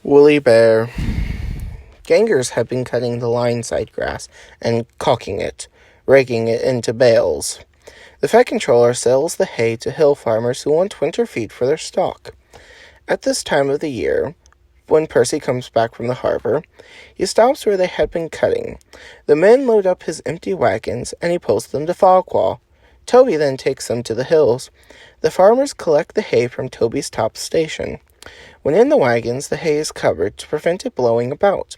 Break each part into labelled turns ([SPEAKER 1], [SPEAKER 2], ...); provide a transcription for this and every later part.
[SPEAKER 1] Woolley Bear. Gangers had been cutting the line-side grass and caulking it, raking it into bales. The Fed Controller sells the hay to hill farmers who want winter feed for their stock. At this time of the year, when Percy comes back from the harbor, he stops where they had been cutting. The men load up his empty wagons, and he pulls them to Fagquaw. Toby then takes them to the hills. The farmers collect the hay from Toby's top station. When in the wagons, the hay is covered to prevent it blowing about,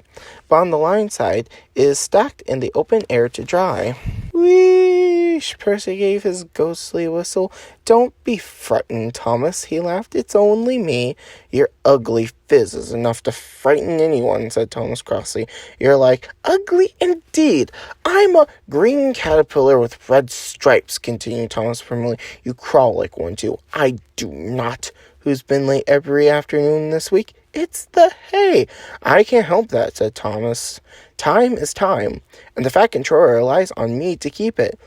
[SPEAKER 1] but on the line side, it is stacked in the open air to dry. Wheesh! Percy gave his ghostly whistle. Don't be frightened, Thomas, he laughed. It's only me. Your ugly phiz is enough to frighten anyone, said Thomas crossly. You're like, ugly indeed. I'm a green caterpillar with red stripes, continued Thomas firmly. You crawl like one too. I do not. Who's been late every afternoon this week? It's the hay. I can't help that, said Thomas. Time is time, and the Fat Controller relies on me to keep it.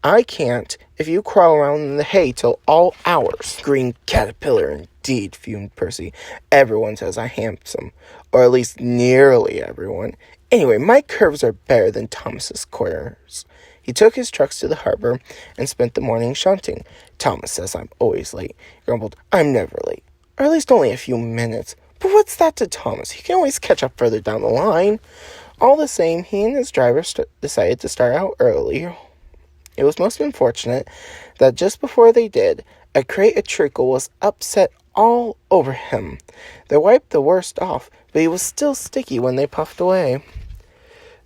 [SPEAKER 1] I can't if you crawl around in the hay till all hours. Green caterpillar indeed, fumed Percy. Everyone says I'm handsome, or at least nearly everyone. Anyway, my curves are better than Thomas's corners. He took his trucks to the harbor and spent the morning shunting. Thomas says I'm always late. He grumbled, I'm never late, or at least only a few minutes. But what's that to Thomas? He can always catch up further down the line. All the same, he and his driver decided to start out early. It was most unfortunate that just before they did, a crate of treacle was upset all over him. They wiped the worst off, but he was still sticky when they puffed away.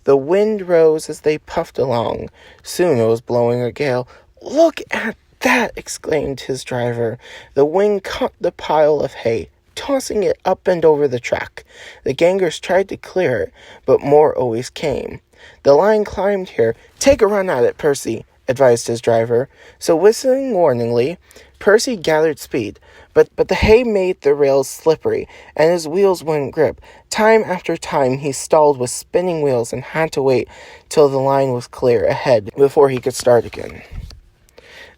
[SPEAKER 1] The wind rose as they puffed along. Soon it was blowing a gale. Look at that, exclaimed his driver. The wind caught the pile of hay, tossing it up and over the track. The gangers tried to clear it, but more always came. The line climbed here. Take a run at it, Percy, advised his driver. So whistling warningly, Percy gathered speed, but the hay made the rails slippery, and his wheels wouldn't grip. Time after time he stalled with spinning wheels and had to wait till the line was clear ahead before he could start again.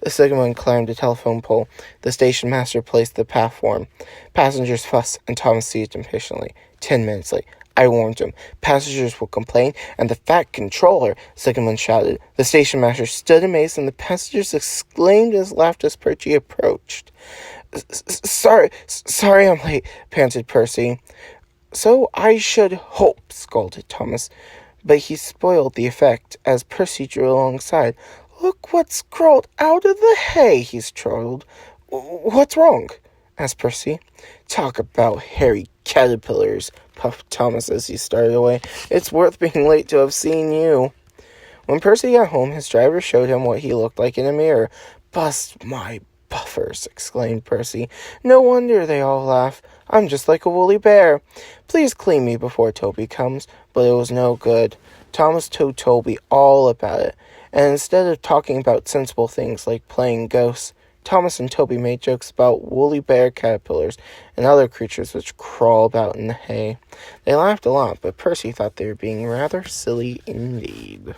[SPEAKER 1] The signalman climbed a telephone pole. The station master placed the platform. Passengers fussed, and Thomas seized impatiently. 10 minutes late. I warned him. Passengers will complain, and the Fat Controller, signalman shouted. The station master stood amazed, and the passengers exclaimed and laughed as Percy approached. Sorry I'm late, panted Percy. So I should hope, scolded Thomas. But he spoiled the effect as Percy drew alongside. Look what's crawled out of the hay, he struggled. What's wrong? Asked Percy. Talk about hairy caterpillars, puffed Thomas as he started away. It's worth being late to have seen you. When Percy got home, his driver showed him what he looked like in a mirror. Bust my buffers, exclaimed Percy. No wonder they all laugh. I'm just like a woolly bear. Please clean me before Toby comes. But it was no good. Thomas told Toby all about it, and instead of talking about sensible things like playing ghosts, Thomas and Toby made jokes about woolly bear caterpillars and other creatures which crawl about in the hay. They laughed a lot, but Percy thought they were being rather silly indeed.